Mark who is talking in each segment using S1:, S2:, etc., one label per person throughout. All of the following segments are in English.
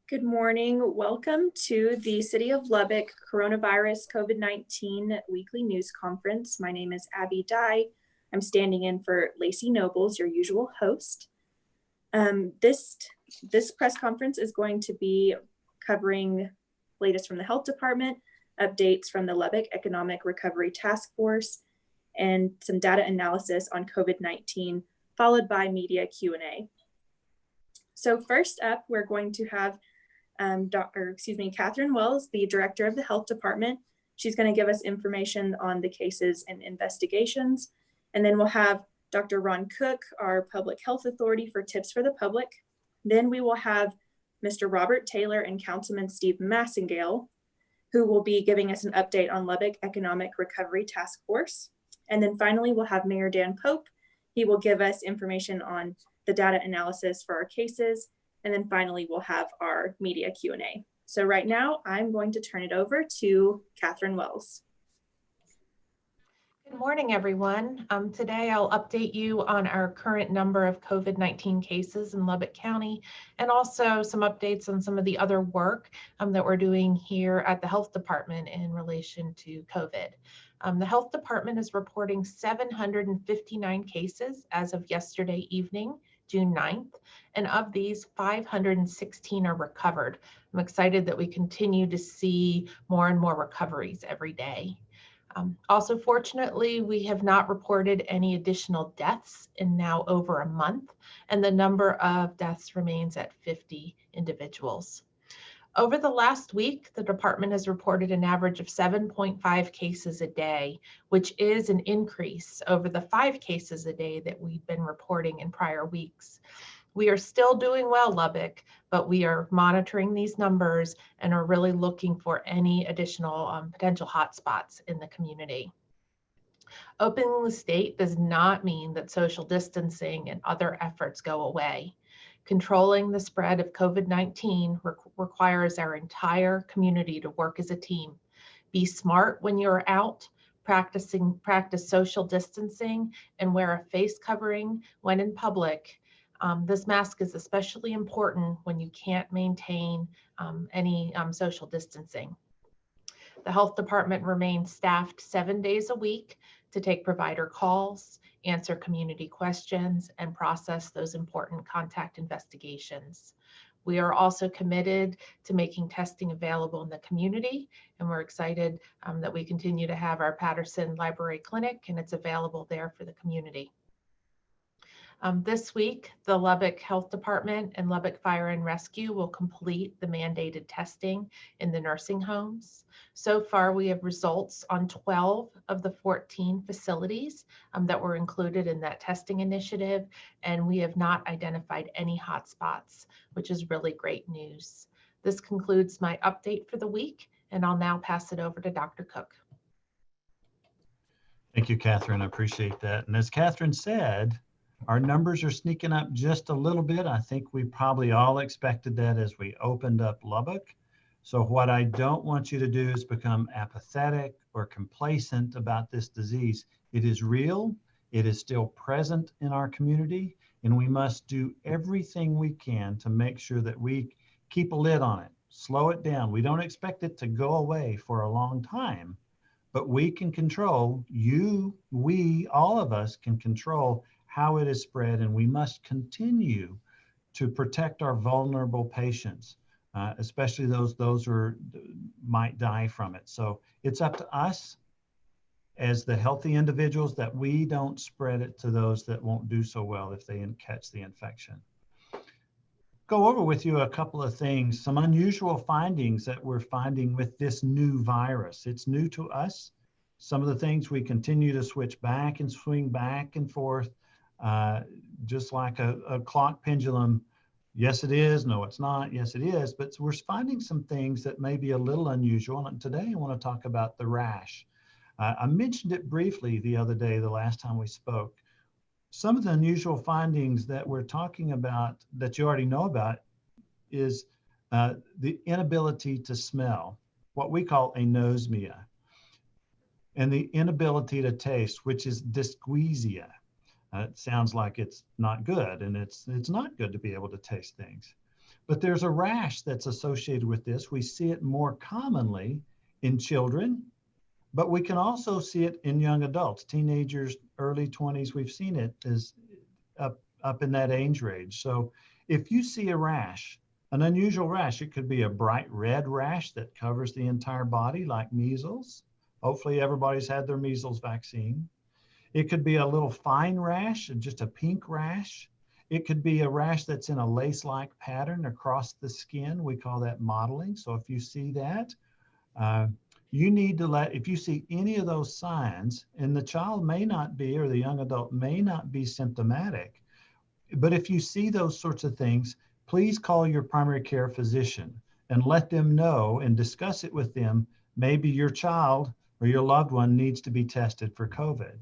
S1: Good morning. Welcome to the City of Lubbock Coronavirus COVID-19 Weekly News Conference. My name is Abby Dye. I'm standing in for Lacey Nobles, your usual host. This press conference is going to be covering latest from the Health Department, updates from the Lubbock Economic Recovery Task Force, and some data analysis on COVID-19, followed by media Q&A. So first up, we're going to have Catherine Wells, the director of the Health Department. She's going to give us information on the cases and investigations. And then we'll have Dr. Ron Cook, our public health authority, for tips for the public. Then we will have Mr. Robert Taylor and Councilman Steve Massengale, who will be giving us an update on Lubbock Economic Recovery Task Force. And then finally, we'll have Mayor Dan Pope. He will give us information on the data analysis for our cases. And then finally, we'll have our media Q&A. So right now, I'm going to turn it over to Catherine Wells.
S2: Good morning, everyone. Today, I'll update you on our current number of COVID-19 cases in Lubbock County, and also some updates on some of the other work that we're doing here at the Health Department in relation to COVID. The Health Department is reporting 759 cases as of yesterday evening, June 9th, and of these, 516 are recovered. I'm excited that we continue to see more and more recoveries every day. Also, fortunately, we have not reported any additional deaths in now over a month, and the number of deaths remains at 50 individuals. Over the last week, the department has reported an average of 7.5 cases a day, which is an increase over the 5 cases a day that we've been reporting in prior weeks. We are still doing well, Lubbock, but we are monitoring these numbers and are really looking for any additional potential hotspots in the community. Opening the state does not mean that social distancing and other efforts go away. Controlling the spread of COVID-19 requires our entire community to work as a team. Be smart when you're out, practice social distancing, and wear a face covering when in public. This mask is especially important when you can't maintain any social distancing. The Health Department remains staffed 7 days a week to take provider calls, answer community questions, and process those important contact investigations. We are also committed to making testing available in the community, and we're excited that we continue to have our Patterson Library Clinic, and it's available there for the community. This week, the Lubbock Health Department and Lubbock Fire and Rescue will complete the mandated testing in the nursing homes. So far, we have results on 12 of the 14 facilities that were included in that testing initiative, and we have not identified any hotspots, which is really great news. This concludes my update for the week, and I'll now pass it over to Dr. Cook.
S3: Thank you, Catherine. I appreciate that. And as Catherine said, our numbers are sneaking up just a little bit. I think we probably all expected that as we opened up Lubbock. So what I don't want you to do is become apathetic or complacent about this disease. It is real, it is still present in our community, and we must do everything we can to make sure that we keep a lid on it, slow it down. We don't expect it to go away for a long time, but we can control, all of us can control how it is spread, and we must continue to protect our vulnerable patients, especially those who might die from it. So it's up to us as the healthy individuals that we don't spread it to those that won't do so well if they catch the infection. Go over with you a couple of things, some unusual findings that we're finding with this new virus. It's new to us. Some of the things we continue to switch back and swing back and forth, just like a clock pendulum. Yes, it is. No, it's not. Yes, it is. But we're finding some things that may be a little unusual. And today I want to talk about the rash. I mentioned it briefly the other day, the last time we spoke. Some of the unusual findings that we're talking about that you already know about is the inability to smell, what we call anosmia, and the inability to taste, which is dysgeusia. It sounds like it's not good, and it's not good to be able to taste things. But there's a rash that's associated with this. We see it more commonly in children, but we can also see it in young adults, teenagers, early 20s. We've seen it is up in that age range. So if you see a rash, an unusual rash, it could be a bright red rash that covers the entire body like measles. Hopefully everybody's had their measles vaccine. It could be a little fine rash, just a pink rash. It could be a rash that's in a lace-like pattern across the skin. We call that mottling. So if you see that, you need to if you see any of those signs, and the child may not be, or the young adult may not be symptomatic, but if you see those sorts of things, please call your primary care physician and let them know and discuss it with them. Maybe your child or your loved one needs to be tested for COVID.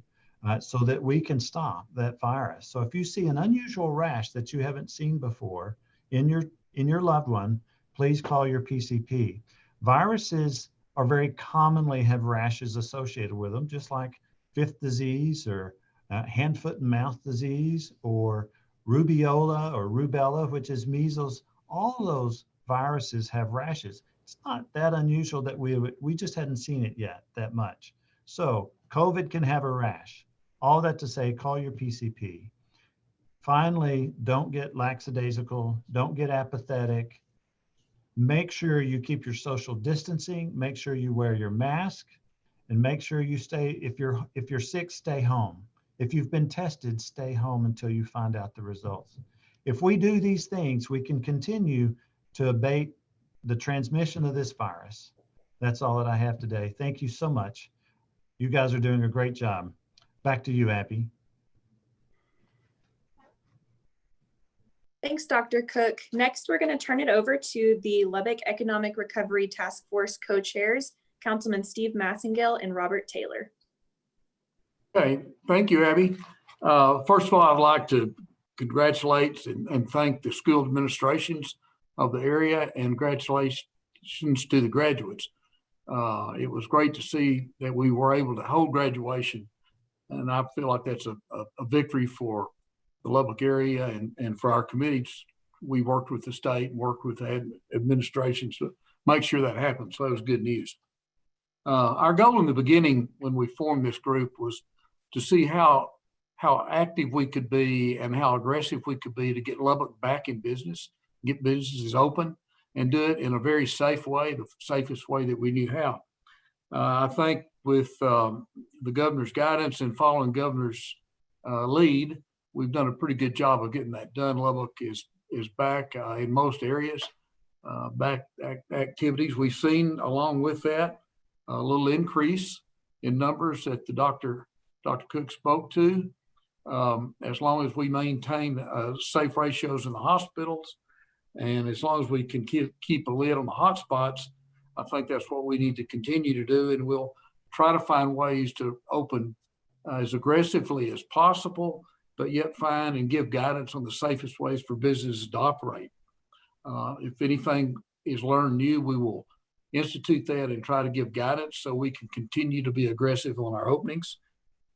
S3: So that we can stop that virus. So if you see an unusual rash that you haven't seen before in your loved one, please call your PCP. Viruses are very commonly have rashes associated with them, just like fifth disease or hand, foot, and mouth disease, or rubeola or rubella, which is measles. All those viruses have rashes. It's not that unusual that we just hadn't seen it yet that much. So COVID can have a rash. All that to say, call your PCP. Finally, don't get lackadaisical, don't get apathetic. Make sure you keep your social distancing, make sure you wear your mask, and make sure you stay, if you're sick, stay home. If you've been tested, stay home until you find out the results. If we do these things, we can continue to abate the transmission of this virus. That's all that I have today. Thank you so much. You guys are doing a great job. Back to you, Abby.
S1: Thanks, Dr. Cook. Next, we're going to turn it over to the Lubbock Economic Recovery Task Force co-chairs, Councilman Steve Massengale and Robert Taylor.
S4: Okay, thank you, Abby. First of all, I'd like to congratulate and thank the school administrations of the area, and congratulations to the graduates. It was great to see that we were able to hold graduation, and I feel like that's a victory for the Lubbock area and for our committees. We worked with the state and worked with the administrations to make sure that happened. So that was good news. Our goal in the beginning when we formed this group was to see how active we could be and how aggressive we could be to get Lubbock back in business, get businesses open, and do it in a very safe way, the safest way that we knew how. I think with the governor's guidance and following governor's lead, we've done a pretty good job of getting that done. Lubbock is back in most areas, back activities. We've seen along with that a little increase in numbers that the Dr. Cook spoke to. As long as we maintain safe ratios in the hospitals, and as long as we can keep a lid on the hot spots, I think that's what we need to continue to do. And we'll try to find ways to open as aggressively as possible, but yet find and give guidance on the safest ways for businesses to operate. If anything is learned new, we will institute that and try to give guidance so we can continue to be aggressive on our openings.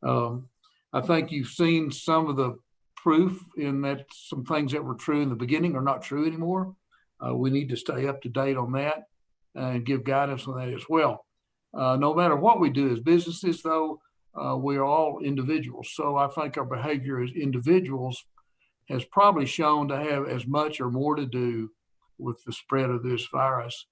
S4: I think you've seen some of the proof in that some things that were true in the beginning are not true anymore. We need to stay up to date on that and give guidance on that as well. No matter what we do as businesses, though, we're all individuals. So I think our behavior as individuals has probably shown to have as much or more to do with the spread of this virus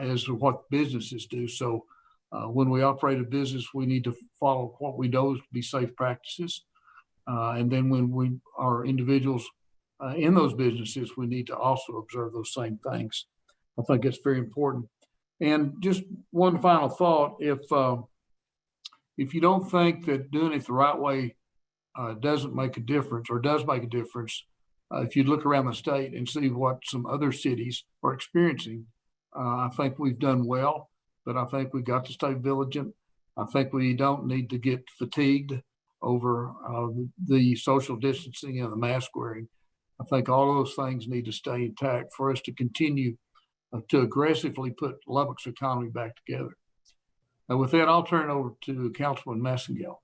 S4: as what businesses do. So when we operate a business, we need to follow what we know to be safe practices. And then when we are individuals in those businesses, we need to also observe those same things. I think it's very important. And just one final thought, if you don't think that doing it the right way doesn't make a difference or does make a difference, if you look around the state and see what some other cities are experiencing, I think we've done well, but I think we've got to stay vigilant. I think we don't need to get fatigued over the social distancing and the mask wearing. I think all of those things need to stay intact for us to continue to aggressively put Lubbock's economy back together. And with that, I'll turn it over to Councilman Massengale.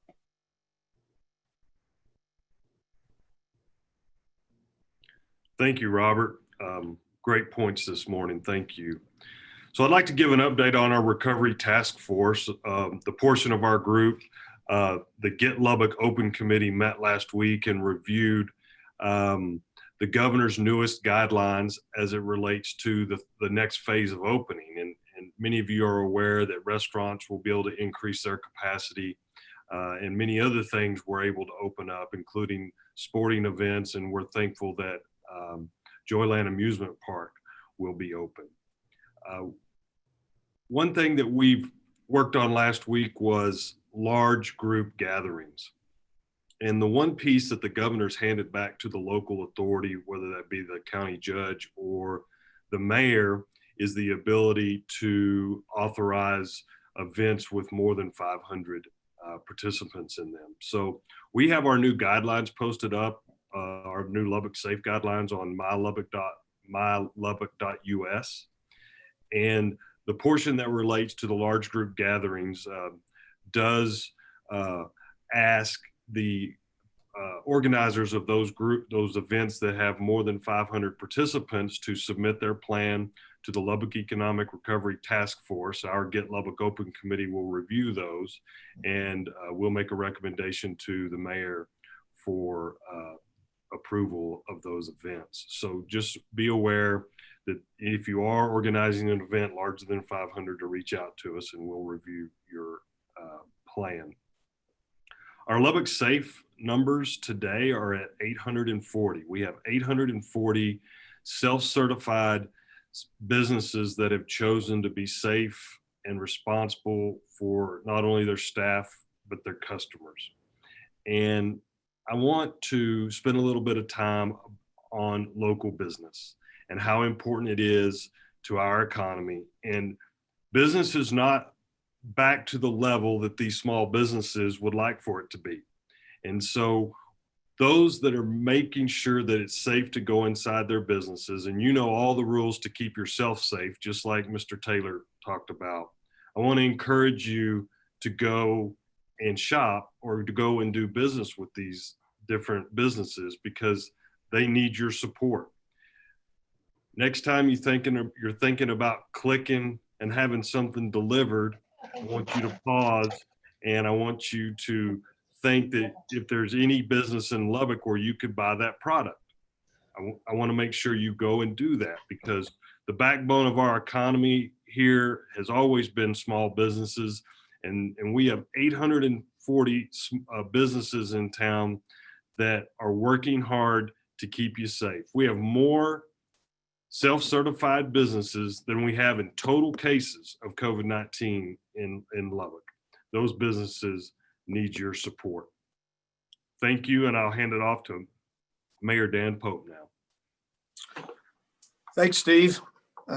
S5: Thank you, Robert. Great points this morning. Thank you. So I'd like to give an update on our recovery task force. The portion of our group, the Get Lubbock Open Committee, met last week and reviewed the governor's newest guidelines as it relates to the next phase of opening. And many of you are aware that restaurants will be able to increase their capacity, and many other things we're able to open up, including sporting events. And we're thankful that Joyland Amusement Park will be open. One thing that we've worked on last week was large group gatherings. And the one piece that the governor's handed back to the local authority, whether that be the county judge or the mayor, is the ability to authorize events with more than 500 participants in them. So we have our new guidelines posted up, our new Lubbock Safe guidelines on mylubbock.us. And the portion that relates to the large group gatherings does ask the organizers of those events that have more than 500 participants to submit their plan to the Lubbock Economic Recovery Task Force. Our Get Lubbock Open Committee will review those, and we'll make a recommendation to the mayor for approval of those events. So just be aware that if you are organizing an event larger than 500, to reach out to us and we'll review your plan. Our Lubbock Safe numbers today are at 840. We have 840 self-certified businesses that have chosen to be safe and responsible for not only their staff, but their customers. And I want to spend a little bit of time on local business and how important it is to our economy. And business is not back to the level that these small businesses would like for it to be. And so those that are making sure that it's safe to go inside their businesses, and you know all the rules to keep yourself safe, just like Mr. Taylor talked about, I want to encourage you to go and shop or to go and do business with these different businesses because they need your support. Next time you're thinking about clicking and having something delivered, I want you to pause and I want you to think that if there's any business in Lubbock where you could buy that product. I want to make sure you go and do that, because the backbone of our economy here has always been small businesses, and we have 840 businesses in town that are working hard to keep you safe. We have more self-certified businesses than we have in total cases of COVID-19 in Lubbock. Those businesses need your support. Thank you, and I'll hand it off to Mayor Dan Pope now.
S6: Thanks, Steve.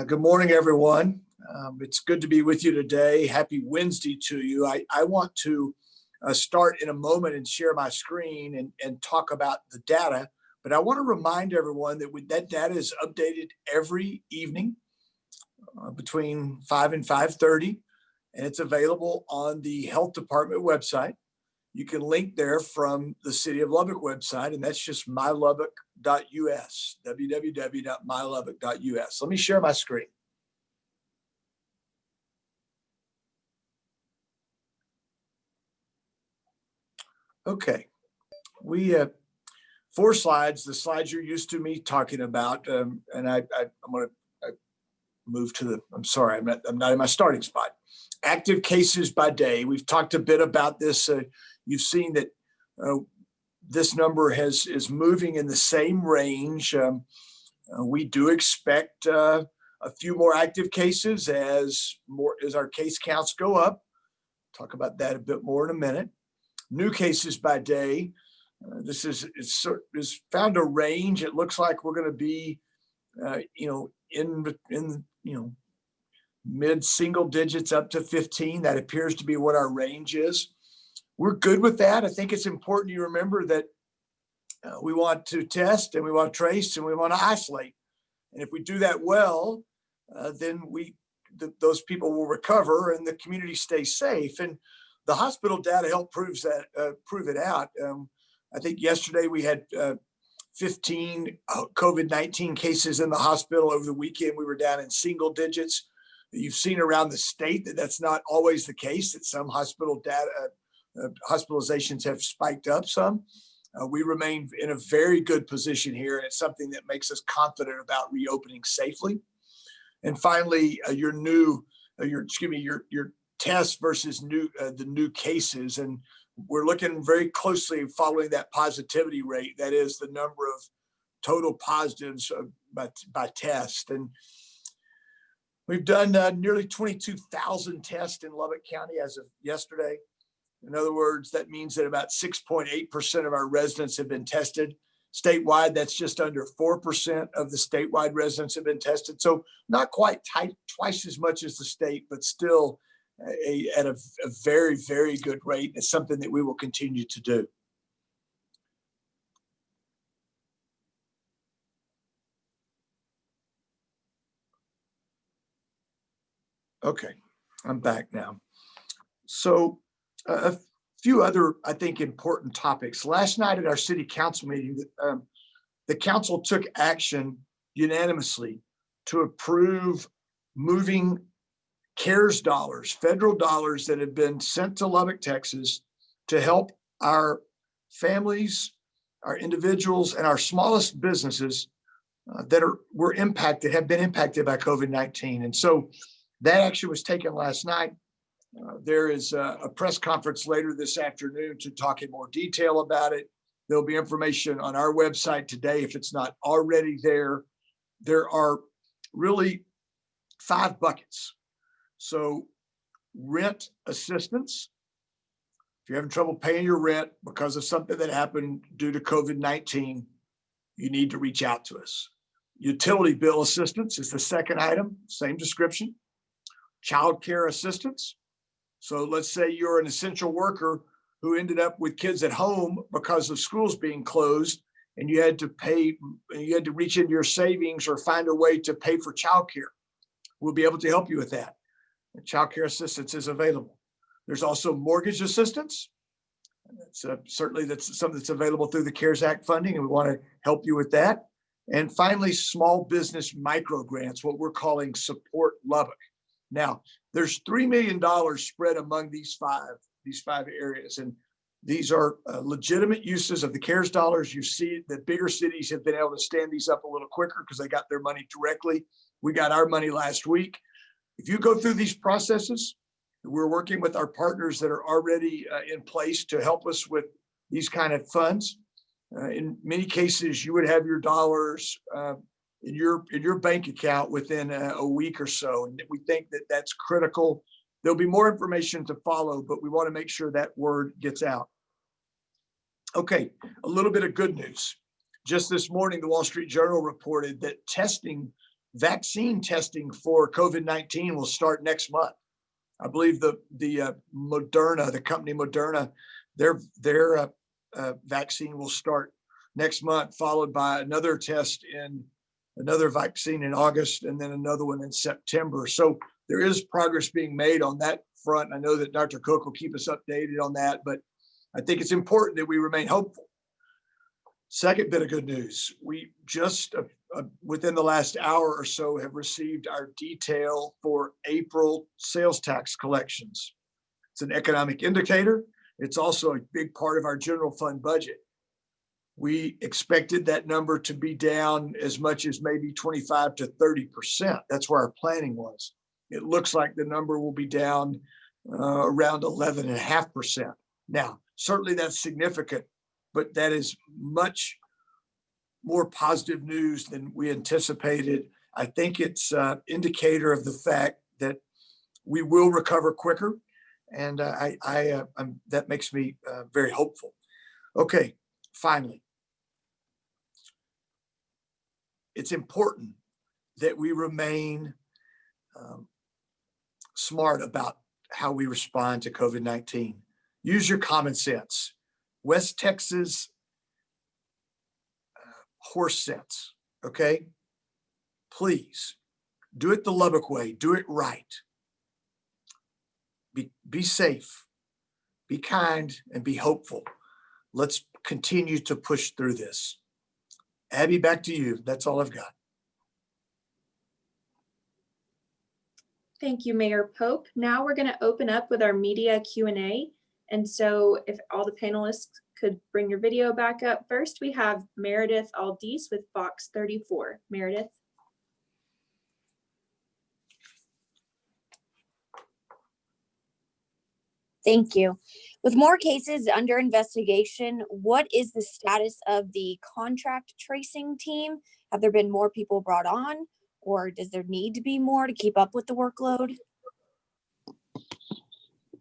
S6: Good morning, everyone. It's good to be with you today. Happy Wednesday to you. I want to start in a moment and share my screen and talk about the data, but I want to remind everyone that that data is updated every evening between 5 and 5:30, and it's available on the health department website. You can link there from the City of Lubbock website, and that's just mylubbock.us, www.mylubbock.us. Let me share my screen. Okay, we 4 slides, the slides you're used to me talking about, and I'm going to move to the, I'm sorry, I'm not in my starting spot. Active cases by day. We've talked a bit about this. You've seen that this number is moving in the same range. We do expect a few more active cases as our case counts go up. Talk about that a bit more in a minute. New cases by day. This is found a range. It looks like we're going to be, in mid single digits up to 15. That appears to be what our range is. We're good with that. I think it's important you remember that we want to test and we want to trace and we want to isolate. And if we do that well, then those people will recover and the community stays safe. And the hospital data help prove it out. I think yesterday we had 15 COVID-19 cases in the hospital over the weekend. We were down in single digits. You've seen around the state that that's not always the case, that some hospital data, hospitalizations have spiked up some. We remain in a very good position here, and it's something that makes us confident about reopening safely. And finally, your tests versus the new cases, and we're looking very closely following that positivity rate. That is the number of total positives by test. And we've done nearly 22,000 tests in Lubbock County as of yesterday. In other words, that means that about 6.8% of our residents have been tested. Statewide, that's just under 4% of the statewide residents have been tested. So not quite twice as much as the state, but still at a very, very good rate. It's something that we will continue to do. Okay, I'm back now. So a few other, I think, important topics. Last night at our city council meeting, the council took action unanimously to approve moving CARES dollars, federal dollars that have been sent to Lubbock, Texas, to help our families, our individuals, and our smallest businesses that have been impacted by COVID-19. And so that action was taken last night. There is a press conference later this afternoon to talk in more detail about it. There'll be information on our website today if it's not already there. There are really 5 buckets. So rent assistance. If you're having trouble paying your rent because of something that happened due to COVID-19, you need to reach out to us. Utility bill assistance is the second item, same description. Child care assistance. So let's say you're an essential worker who ended up with kids at home because of schools being closed, and you had to reach into your savings or find a way to pay for childcare. We'll be able to help you with that. And childcare assistance is available. There's also mortgage assistance. That's certainly something that's available through the CARES Act funding, and we want to help you with that. And finally, small business micro grants, what we're calling Support Lubbock. Now, there's $3 million spread among these five areas, and these are legitimate uses of the CARES dollars. You see the bigger cities have been able to stand these up a little quicker because they got their money directly. We got our money last week. If you go through these processes, we're working with our partners that are already in place to help us with these kind of funds. In many cases, you would have your dollars in your bank account within a week or so. And we think that that's critical. There'll be more information to follow, but we want to make sure that word gets out. Okay, a little bit of good news. Just this morning, the Wall Street Journal reported that vaccine testing for COVID-19 will start next month. I believe the Moderna, the company Moderna, their vaccine will start next month, followed by another vaccine in August, and then another one in September. So there is progress being made on that front. I know that Dr. Cook will keep us updated on that, but I think it's important that we remain hopeful. Second bit of good news, we just within the last hour or so have received our detail for April sales tax collections. It's an economic indicator. It's also a big part of our general fund budget. We expected that number to be down as much as maybe 25 to 30%. That's where our planning was. It looks like the number will be down around 11.5%. Now, certainly that's significant, but that is much more positive news than we anticipated. I think it's an indicator of the fact that we will recover quicker, and that makes me very hopeful. Okay, finally, it's important that we remain smart about how we respond to COVID-19. Use your common sense. West Texas horse sense, okay? Please do it the Lubbock way, do it right. Be safe, be kind, and be hopeful. Let's continue to push through this. Abby, back to you. That's all I've got.
S1: Thank you, Mayor Pope. Now we're going to open up with our media Q&A. And so if all the panelists could bring your video back up. First, we have Meredith Aldice with Fox 34. Meredith.
S7: Thank you. With more cases under investigation, what is the status of the contract tracing team? Have there been more people brought on, or does there need to be more to keep up with the workload?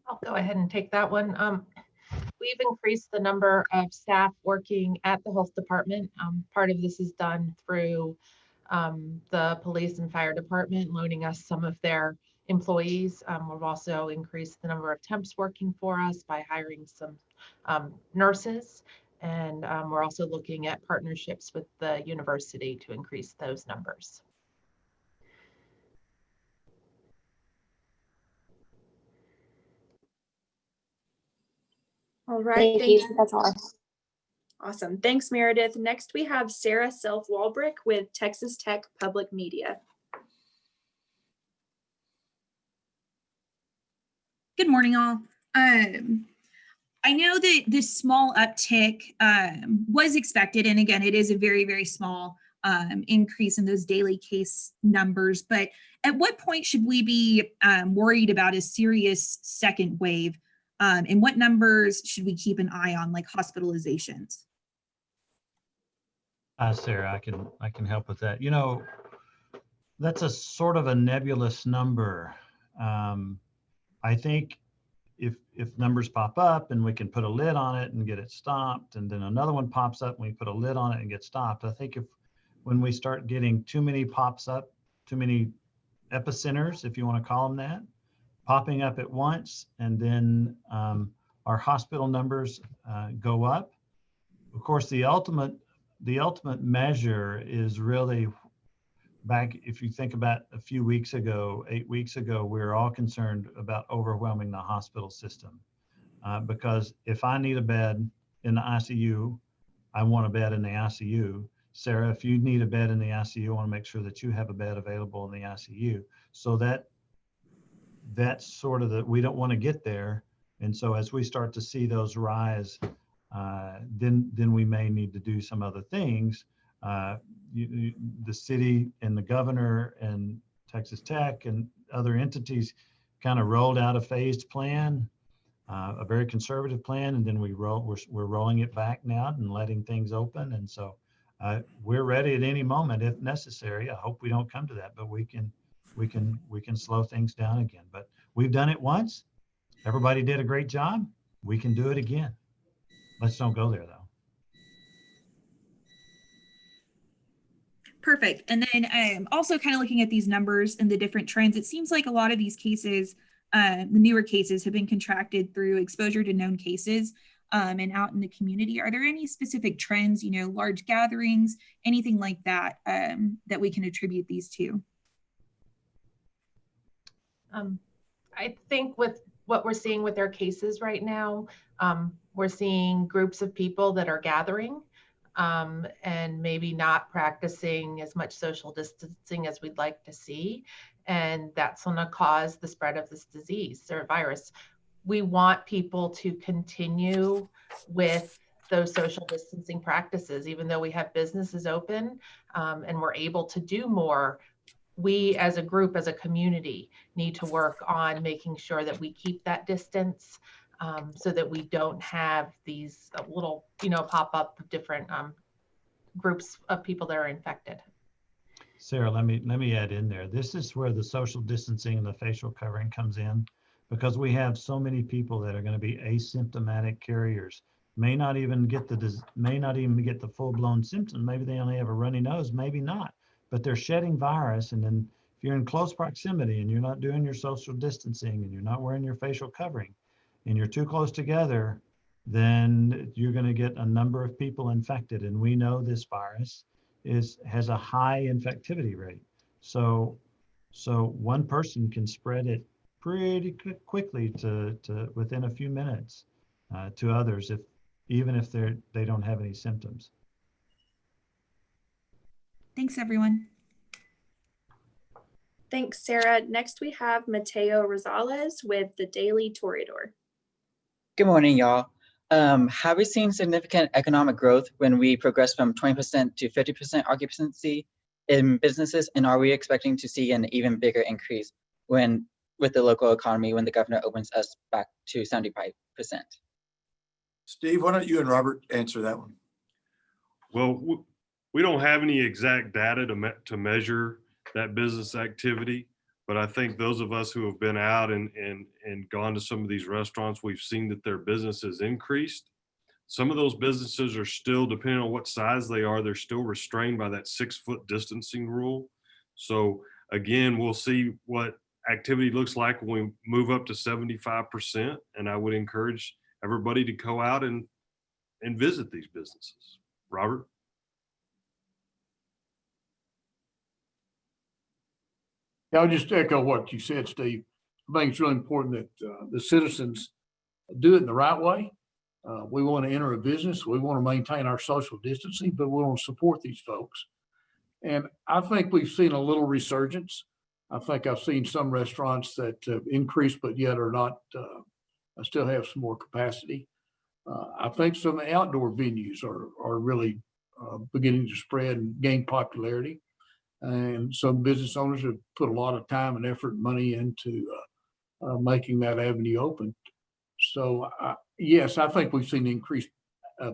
S2: I'll go ahead and take that one. We've increased the number of staff working at the health department. Part of this is done through the police and fire department loaning us some of their employees. We've also increased the number of temps working for us by hiring some nurses. And we're also looking at partnerships with the university to increase those numbers.
S1: All right.
S7: Thank you. That's all.
S1: Awesome. Thanks, Meredith. Next, we have Sarah Self-Walbrick with Texas Tech Public Media.
S8: Good morning, all. I know that this small uptick was expected, and again, it is a very, very small increase in those daily case numbers. But at what point should we be worried about a serious second wave? And what numbers should we keep an eye on, like hospitalizations?
S3: Sarah, I can help with that. You know, that's a sort of a nebulous number. I think if numbers pop up and we can put a lid on it and get it stopped, and then another one pops up and we put a lid on it and get stopped. I think when we start getting too many pops up, too many epicenters, if you want to call them that, popping up at once, and then our hospital numbers go up. Of course, the ultimate measure is really back. If you think about a few weeks ago, 8 weeks ago, we were all concerned about overwhelming the hospital system because if I need a bed in the ICU, I want a bed in the ICU. Sarah, if you need a bed in the ICU, I want to make sure that you have a bed available in the ICU. So that's sort of we don't want to get there. And so as we start to see those rise, then we may need to do some other things. The city and the governor and Texas Tech and other entities kind of rolled out a phased plan, a very conservative plan, and then we're rolling it back now and letting things open. And so we're ready at any moment if necessary. I hope we don't come to that, but we can slow things down again. But we've done it once. Everybody did a great job. We can do it again. Let's don't go there though.
S8: Perfect. And then also kind of looking at these numbers and the different trends, it seems like a lot of these cases, the newer cases, have been contracted through exposure to known cases and out in the community. Are there any specific trends, large gatherings, anything like that, that we can attribute these to?
S2: I think with what we're seeing with our cases right now, we're seeing groups of people that are gathering and maybe not practicing as much social distancing as we'd like to see. And that's going to cause the spread of this disease or virus. We want people to continue with those social distancing practices, even though we have businesses open and we're able to do more. We as a group, as a community, need to work on making sure that we keep that distance so that we don't have these little, pop up of different groups of people that are infected.
S3: Sarah, let me add in there. This is where the social distancing and the facial covering comes in, because we have so many people that are going to be asymptomatic carriers. May not even get the full-blown symptoms. Maybe they only have a runny nose, maybe not. But they're shedding virus, and then if you're in close proximity and you're not doing your social distancing and you're not wearing your facial covering and you're too close together, then you're going to get a number of people infected. And we know this virus has a high infectivity rate. So one person can spread it pretty quickly to within a few minutes to others, even if they don't have any symptoms.
S8: Thanks, everyone.
S1: Thanks, Sarah. Next, we have Mateo Rosales with the Daily Toreador.
S9: Good morning, y'all. Have we seen significant economic growth when we progress from 20% to 50% occupancy in businesses? And are we expecting to see an even bigger increase with the local economy when the governor opens us back to 75%?
S6: Steve, why don't you and Robert answer that one?
S5: Well, we don't have any exact data to measure that business activity, but I think those of us who have been out and gone to some of these restaurants, we've seen that their business has increased. Some of those businesses are still, depending on what size they are, they're still restrained by that 6-foot distancing rule. So again, we'll see what activity looks like when we move up to 75%. And I would encourage everybody to go out and visit these businesses. Robert?
S4: Yeah, I'll just echo what you said, Steve. I think it's really important that the citizens do it in the right way. We want to enter a business. We want to maintain our social distancing, but we want to support these folks. And I think we've seen a little resurgence. I think I've seen some restaurants that have increased, but yet are not, still have some more capacity. I think some outdoor venues are really beginning to spread and gain popularity. And some business owners have put a lot of time and effort and money into making that avenue open. So yes, I think we've seen increased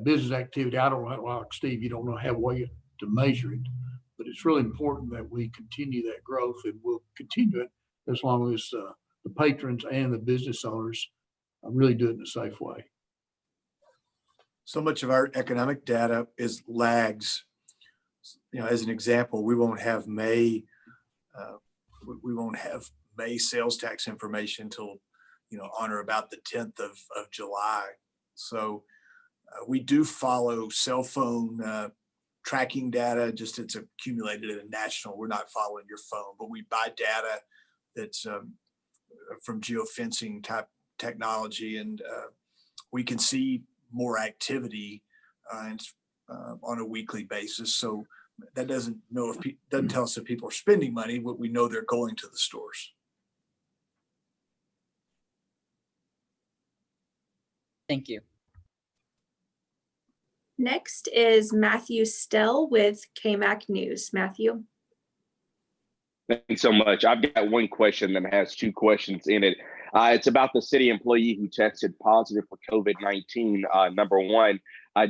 S4: business activity. I don't know, like Steve, you don't know how way to measure it, but it's really important that we continue that growth, and we'll continue it as long as the patrons and the business owners really do it in a safe way.
S6: So much of our economic data is lags. You know, as an example, we won't have May sales tax information until, on or about the 10th of July. So we do follow cell phone tracking data, just it's accumulated at a national. We're not following your phone, but we buy data that's from geofencing type technology, and we can see more activity on a weekly basis. So that doesn't tell us if people are spending money, but we know they're going to the stores.
S9: Thank you.
S1: Next is Matthew Stell with KMAC News. Matthew.
S10: Thanks so much. I've got one question that has two questions in it. It's about the city employee who tested positive for COVID-19. Number one,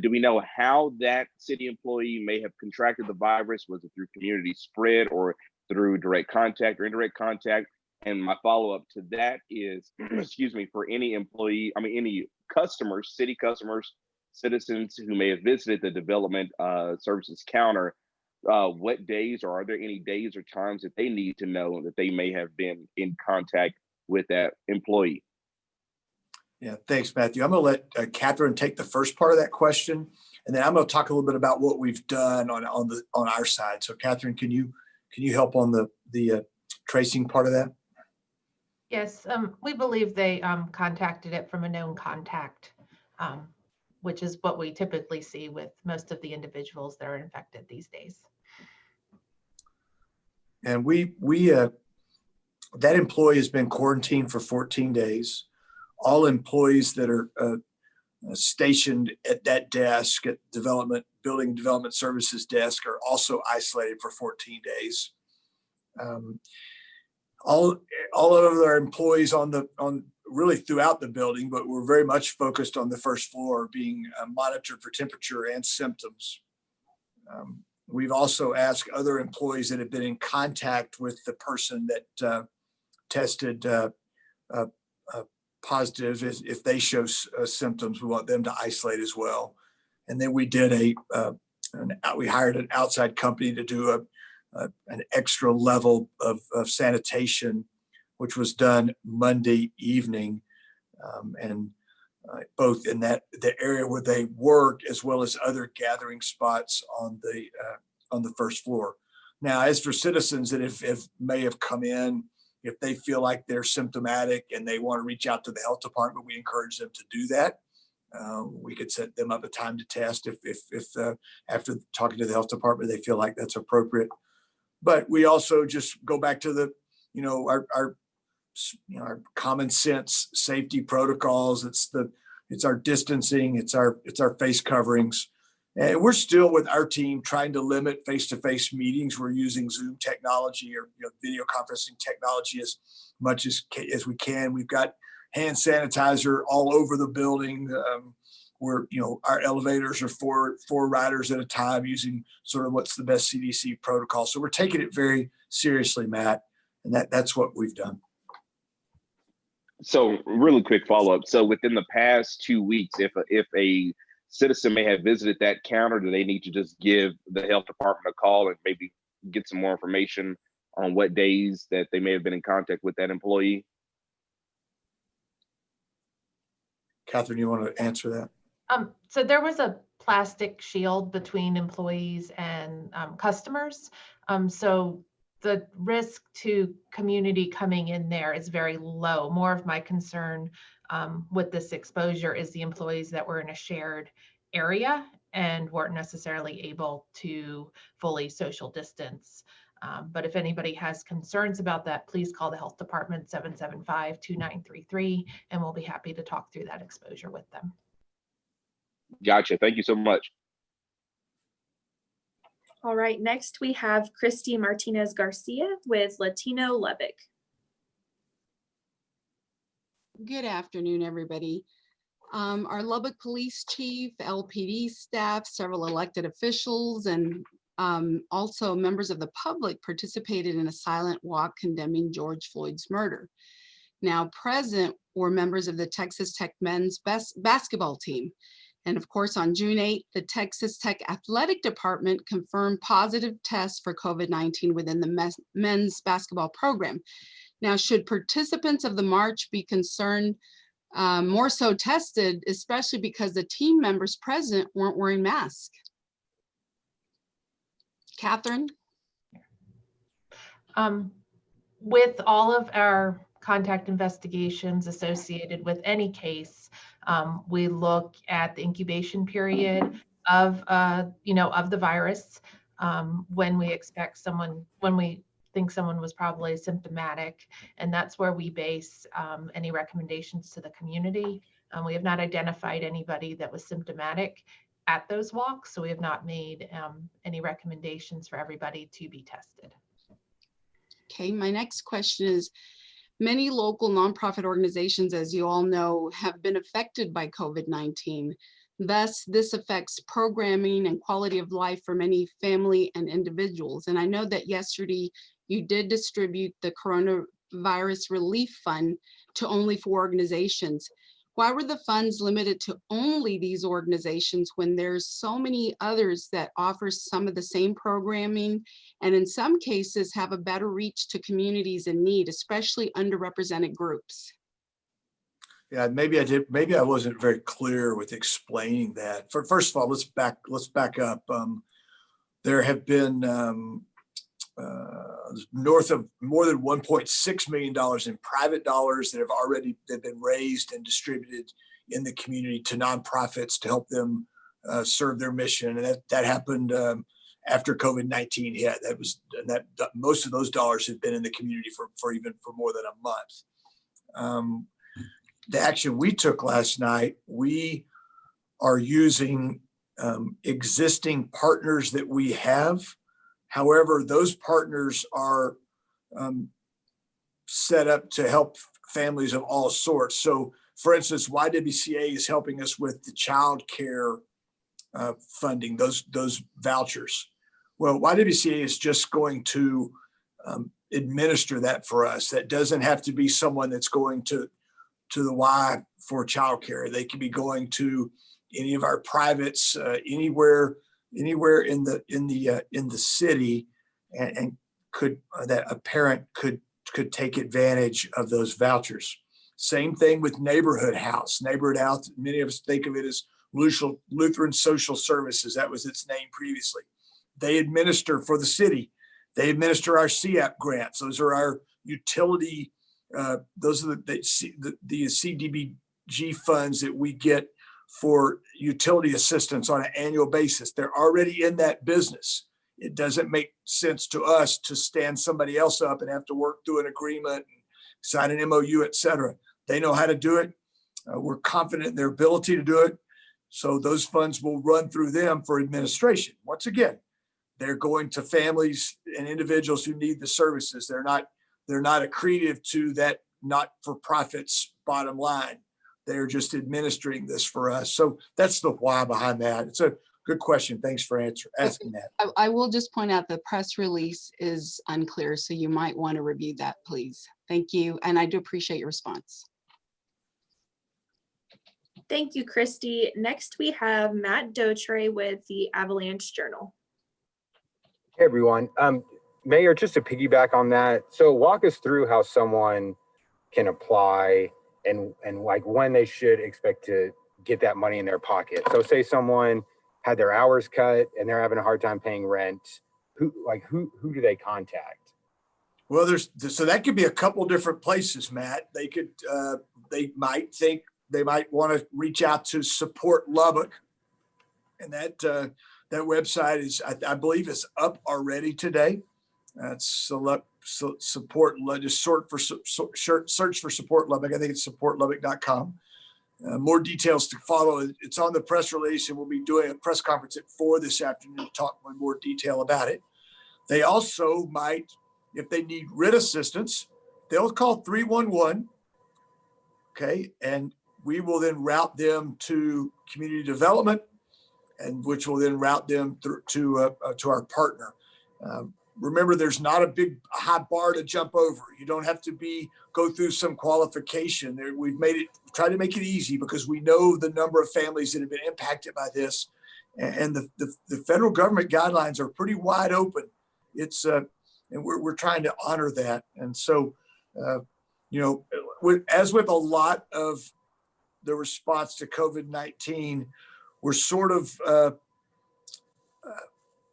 S10: do we know how that city employee may have contracted the virus? Was it through community spread or through direct contact or indirect contact? And my follow-up to that is, excuse me, for any employee, any customers, city customers, citizens who may have visited the development services counter, what days, or are there any days or times that they need to know that they may have been in contact with that employee?
S6: Yeah, thanks, Matthew. I'm going to let Catherine take the first part of that question, and then I'm going to talk a little bit about what we've done on our side. So, Catherine, can you help on the tracing part of that?
S2: Yes, we believe they contacted it from a known contact, which is what we typically see with most of the individuals that are infected these days.
S6: And that employee has been quarantined for 14 days. All employees that are stationed at that desk at building development services desk are also isolated for 14 days. All of our employees on really throughout the building, but we're very much focused on the first floor, being monitored for temperature and symptoms. We've also asked other employees that have been in contact with the person that tested positive, if they show symptoms, we want them to isolate as well. And then we did we hired an outside company to do an extra level of sanitation, which was done Monday evening, and both in the area where they work as well as other gathering spots on the first floor. Now, as for citizens that may have come in, if they feel like they're symptomatic and they want to reach out to the health department, we encourage them to do that. We could set them up a time to test if after talking to the health department, they feel like that's appropriate. But we also just go back to the, our common sense safety protocols. It's our distancing, it's our face coverings. And we're still with our team trying to limit face-to-face meetings. We're using Zoom technology or video conferencing technology as much as we can. We've got hand sanitizer all over the building. Our elevators are four riders at a time using sort of what's the best CDC protocol. So we're taking it very seriously, Matt, and that's what we've done.
S10: So really quick follow-up. So within the past 2 weeks, if a citizen may have visited that counter, do they need to just give the health department a call and maybe get some more information on what days that they may have been in contact with that employee?
S6: Catherine, you want to answer that?
S2: So there was a plastic shield between employees and customers. So the risk to community coming in there is very low. More of my concern with this exposure is the employees that were in a shared area and weren't necessarily able to fully social distance. But if anybody has concerns about that, please call the health department 775-2933, and we'll be happy to talk through that exposure with them.
S10: Gotcha. Thank you so much.
S1: All right, next we have Christy Martinez Garcia with Latino Lubbock.
S11: Good afternoon, everybody. Our Lubbock Police Chief, LPD staff, several elected officials, and also members of the public participated in a silent walk condemning George Floyd's murder. Now present were members of the Texas Tech men's basketball team. And of course, on June 8th, the Texas Tech Athletic Department confirmed positive tests for COVID-19 within the men's basketball program. Now, should participants of the march be concerned, more so tested, especially because the team members present weren't wearing masks? Catherine?
S2: With all of our contact investigations associated with any case, we look at the incubation period of the virus, when we expect someone, when we think someone was probably symptomatic, and that's where we base any recommendations to the community. We have not identified anybody that was symptomatic at those walks, so we have not made any recommendations for everybody to be tested.
S11: Okay, my next question is, many local nonprofit organizations, as you all know, have been affected by COVID-19. Thus, this affects programming and quality of life for many family and individuals. And I know that yesterday you did distribute the Coronavirus Relief Fund to only 4 organizations. Why were the funds limited to only these organizations when there's so many others that offer some of the same programming and in some cases have a better reach to communities in need, especially underrepresented groups?
S6: Yeah, maybe I wasn't very clear with explaining that. First of all, let's back up. There have been north of more than $1.6 million in private dollars that have been raised and distributed in the community to nonprofits to help them serve their mission. And that happened after COVID-19 hit. Most of those dollars have been in the community for more than a month. The action we took last night, we are using existing partners that we have. However, those partners are set up to help families of all sorts. So, for instance, YWCA is helping us with the child care funding, those vouchers. Well, YWCA is just going to administer that for us. That doesn't have to be someone that's going to the Y for child care. They could be going to any of our privates, anywhere in the city, and that a parent could take advantage of those vouchers. Same thing with Neighborhood House. Neighborhood House, many of us think of it as Lutheran Social Services. That was its name previously. They administer for the city. They administer our CAP grants. Those are our utility. Those are the CDBG funds that we get for utility assistance on an annual basis. They're already in that business. It doesn't make sense to us to stand somebody else up and have to work through an agreement, sign an MOU, et cetera. They know how to do it. We're confident in their ability to do it. So those funds will run through them for administration. Once again, they're going to families and individuals who need the services. They're not accretive to that not-for-profit's bottom line. They're just administering this for us. So that's the why behind that. It's a good question. Thanks for asking that.
S11: I will just point out the press release is unclear, so you might want to review that, please. Thank you. And I do appreciate your response.
S1: Thank you, Christy. Next, we have Matt Dotre with the Avalanche Journal.
S12: Hey, everyone. Mayor, just to piggyback on that, so walk us through how someone can apply and like when they should expect to get that money in their pocket. So say someone had their hours cut and they're having a hard time paying rent. Who do they contact?
S6: Well, so that could be a couple different places, Matt. They could, they might want to reach out to Support Lubbock, and that website is, I believe, is up already today. That's support. Just search for Support Lubbock. I think it's supportlubbock.com. More details to follow. It's on the press release, and we'll be doing a press conference at 4 this afternoon to talk in more detail about it. They also might, if they need rent assistance, they'll call 311. Okay, and we will then route them to community development, and which will then route them to our partner. Remember, there's not a big high bar to jump over. You don't have to go through some qualification. We've tried to make it easy because we know the number of families that have been impacted by this, and the federal government guidelines are pretty wide open. It's and we're trying to honor that. And so, as with a lot of the response to COVID-19, we're sort of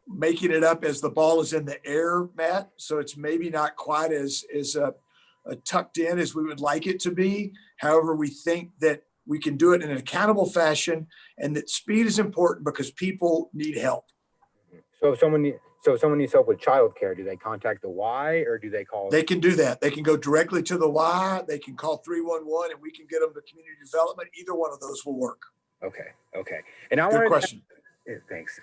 S6: making it up as the ball is in the air, Matt. So it's maybe not quite as tucked in as we would like it to be. However, we think that we can do it in an accountable fashion, and that speed is important because people need help.
S12: So if someone needs help with childcare, do they contact the Y or do they call?
S6: They can do that. They can go directly to the Y. They can call 311 and we can get them to community development. Either one of those will work.
S12: Okay. And
S6: Good question.
S12: Thanks.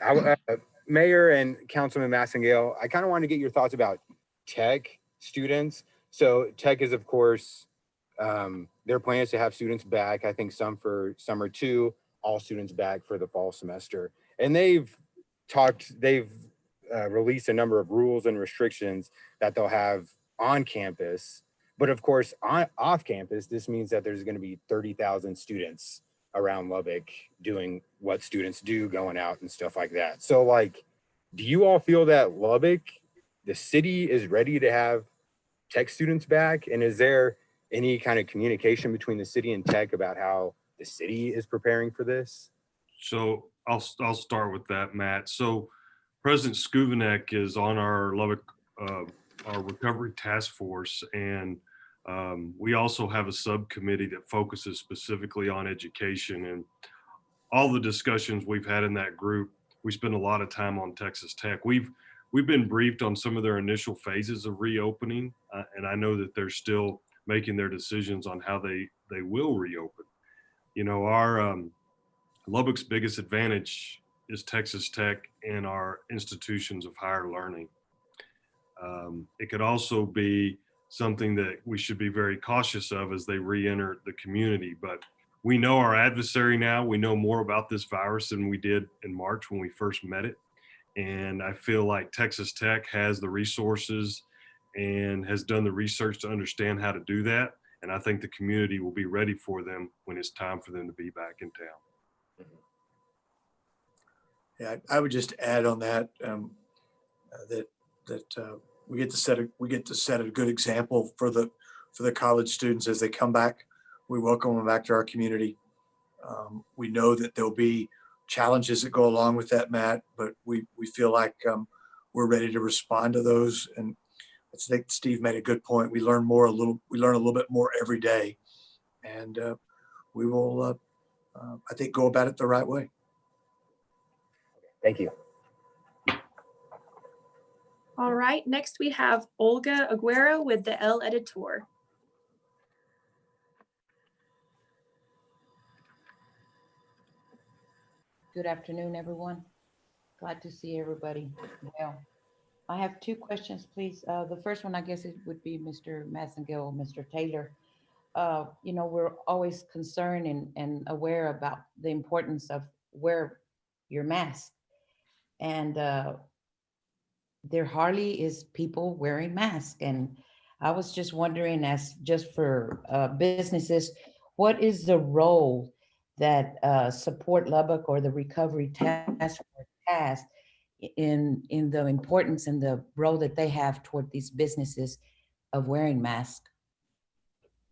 S12: Mayor and Councilman Massengale, I kind of want to get your thoughts about tech students. So tech is, of course, their plan is to have students back. I think some for summer 2, all students back for the fall semester. And they've released a number of rules and restrictions that they'll have on campus. But of course, off campus, this means that there's going to be 30,000 students around Lubbock doing what students do, going out and stuff like that. So do you all feel that Lubbock, the city, is ready to have tech students back? And is there any kind of communication between the city and tech about how the city is preparing for this?
S5: So I'll start with that, Matt. So President Skuvanek is on our Lubbock, our recovery task force, and we also have a subcommittee that focuses specifically on education. And all the discussions we've had in that group, we spend a lot of time on Texas Tech. We've been briefed on some of their initial phases of reopening, and I know that they're still making their decisions on how they will reopen. Our Lubbock's biggest advantage is Texas Tech and our institutions of higher learning. It could also be something that we should be very cautious of as they re-enter the community. But we know our adversary now. We know more about this virus than we did in March when we first met it. And I feel like Texas Tech has the resources and has done the research to understand how to do that. And I think the community will be ready for them when it's time for them to be back in town.
S6: Yeah, I would just add on that we get to set a good example for the college students as they come back. We welcome them back to our community. We know that there'll be challenges that go along with that, Matt, but we feel like we're ready to respond to those. And I think Steve made a good point. We learn a little bit more every day, and we will I think, go about it the right way.
S12: Thank you.
S1: All right, next we have Olga Aguero with the El Editor.
S13: Good afternoon, everyone. Glad to see everybody. Well, I have two questions, please. The first one, I guess it would be Mr. Massengill, Mr. Taylor. We're always concerned and aware about the importance of wear your mask. And there hardly is people wearing masks. And I was just wondering, as just for businesses, what is the role that Support Lubbock or the Recovery Task Force has in the importance and the role that they have toward these businesses of wearing masks?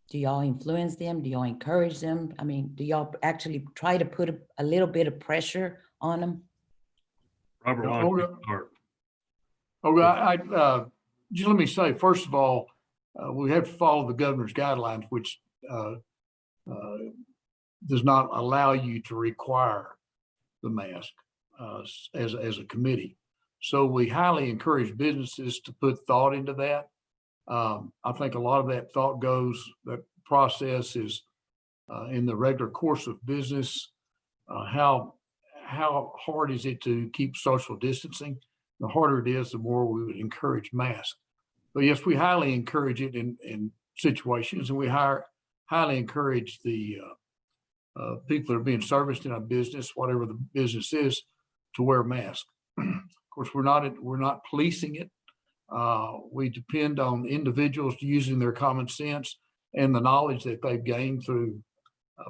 S13: Do y'all influence them? Do y'all encourage them? I mean, do y'all actually try to put a little bit of pressure on them?
S5: Robert, why don't you start?
S4: Just let me say, first of all, we have to follow the governor's guidelines, which does not allow you to require the mask as a committee. So we highly encourage businesses to put thought into that. I think a lot of that thought that process is in the regular course of business. How hard is it to keep social distancing? The harder it is, the more we would encourage masks. But yes, we highly encourage it in situations, and we highly encourage the people that are being serviced in our business, whatever the business is, to wear masks. Of course, we're not policing it. We depend on individuals using their common sense and the knowledge that they've gained through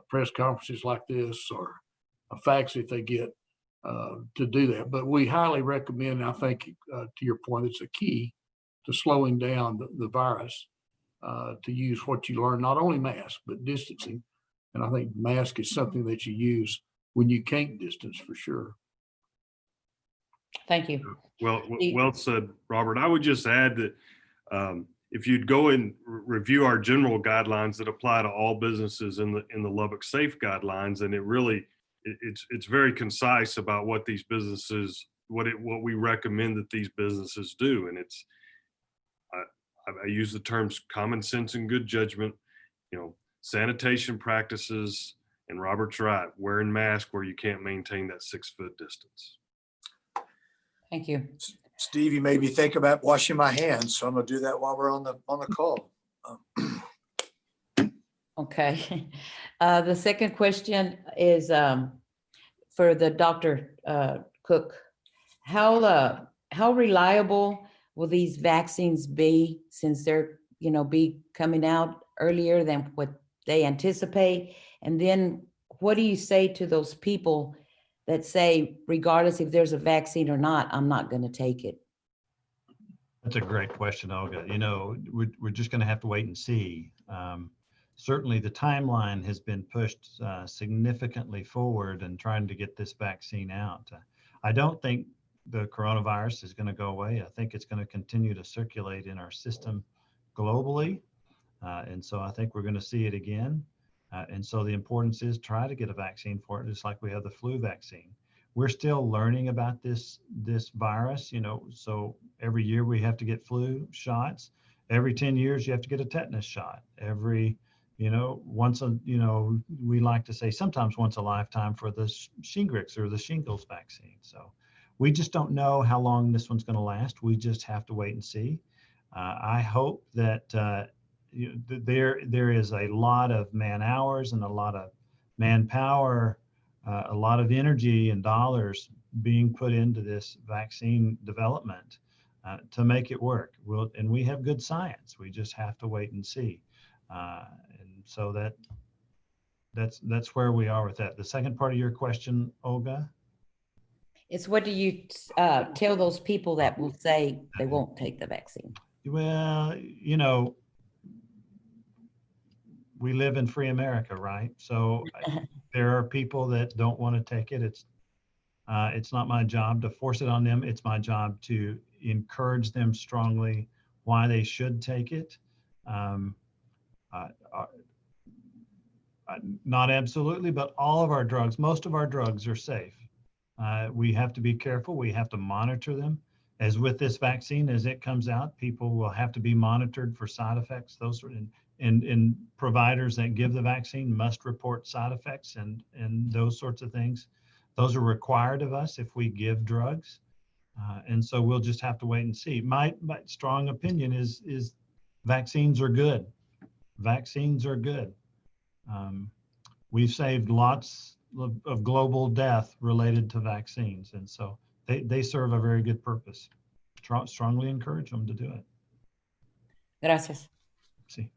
S4: press conferences like this or facts that they get to do that. But we highly recommend, I think, to your point, it's a key to slowing down the virus, to use what you learn, not only mask, but distancing. And I think mask is something that you use when you can't distance, for sure.
S13: Thank you.
S5: Well said, Robert. I would just add that if you'd go and review our general guidelines that apply to all businesses in the Lubbock Safe guidelines, and it's very concise about what these businesses, what we recommend that these businesses do. And I use the terms common sense and good judgment, sanitation practices, and Robert's right, wearing masks where you can't maintain that 6-foot distance.
S13: Thank you.
S6: Steve, you made me think about washing my hands, so I'm gonna do that while we're on the call.
S13: Okay. The second question is for the Dr. Cook. How reliable will these vaccines be, since they're be coming out earlier than what they anticipate? And then what do you say to those people that say, regardless if there's a vaccine or not, I'm not going to take it?
S3: That's a great question, Olga. We're just going to have to wait and see. Certainly the timeline has been pushed significantly forward in trying to get this vaccine out. I don't think the coronavirus is going to go away. I think it's going to continue to circulate in our system globally. And so I think we're going to see it again. And so the importance is try to get a vaccine for it, just like we have the flu vaccine. We're still learning about this virus, so every year we have to get flu shots. Every 10 years you have to get a tetanus shot. Every, we like to say sometimes once a lifetime for the Shingrix or the shingles vaccine. So we just don't know how long this one's going to last. We just have to wait and see. I hope that there is a lot of man hours and a lot of manpower, a lot of energy and dollars being put into this vaccine development to make it work. And we have good science. We just have to wait and see. And so that's where we are with that. The second part of your question, Olga?
S13: It's what do you tell those people that will say they won't take the vaccine?
S3: Well, we live in free America, right? So there are people that don't want to take it. It's not my job to force it on them. It's my job to encourage them strongly why they should take it. Not absolutely, but all of our drugs, most of our drugs are safe. We have to be careful. We have to monitor them. As with this vaccine, as it comes out, people will have to be monitored for side effects. Those are and providers that give the vaccine must report side effects and those sorts of things. Those are required of us if we give drugs. And so we'll just have to wait and see. My strong opinion is vaccines are good. Vaccines are good. We've saved lots of global death related to vaccines. And so they serve a very good purpose. Strongly encourage them to do it.
S13: Gracias.
S3: See.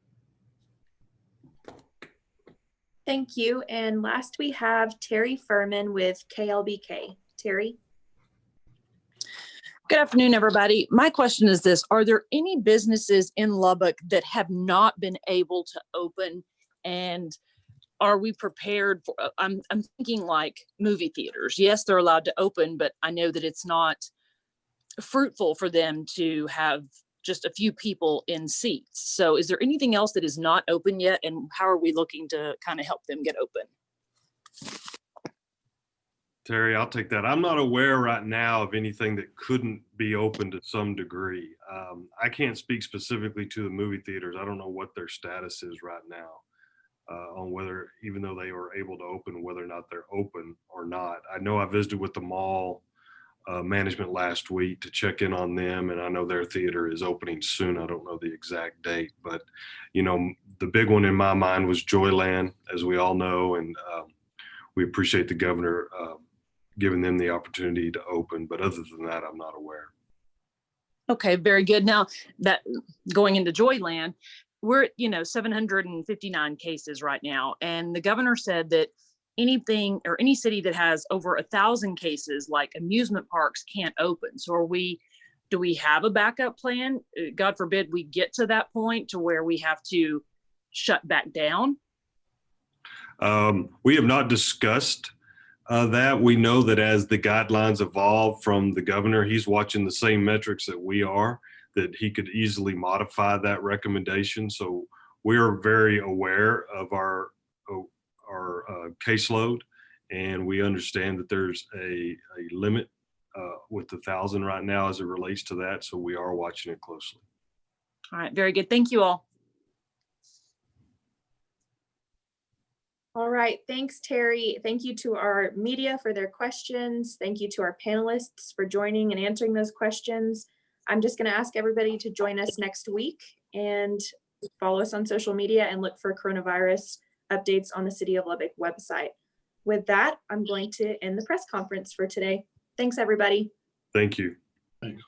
S1: Thank you. And last we have Terry Furman with KLBK. Terry.
S14: Good afternoon, everybody. My question is this: are there any businesses in Lubbock that have not been able to open, and are we prepared for? I'm thinking like movie theaters. Yes, they're allowed to open, but I know that it's not fruitful for them to have just a few people in seats. So is there anything else that is not open yet, and how are we looking to kind of help them get open?
S5: Terry, I'll take that. I'm not aware right now of anything that couldn't be open to some degree. I can't speak specifically to the movie theaters. I don't know what their status is right now on whether, even though they were able to open, whether or not they're open or not. I know I visited with the mall management last week to check in on them, and I know their theater is opening soon. I don't know the exact date, but you know, the big one in my mind was Joyland, as we all know, and we appreciate the governor giving them the opportunity to open. But other than that, I'm not aware.
S14: Okay, very good. Now that going into Joyland, we're at 759 cases right now, and the governor said that anything or any city that has over 1,000 cases, like amusement parks, can't open. So do we have a backup plan? God forbid we get to that point to where we have to shut back down.
S5: We have not discussed that. We know that as the guidelines evolve from the governor, he's watching the same metrics that we are, that he could easily modify that recommendation. So we're very aware of our caseload, and we understand that there's a limit with 1,000 right now as it relates to that. So we are watching it closely.
S14: All right, very good. Thank you all.
S1: All right, thanks, Terry. Thank you to our media for their questions. Thank you to our panelists for joining and answering those questions. I'm just going to ask everybody to join us next week and follow us on social media and look for coronavirus updates on the City of Lubbock website. With that, I'm going to end the press conference for today. Thanks, everybody.
S5: Thank you.
S4: Thanks.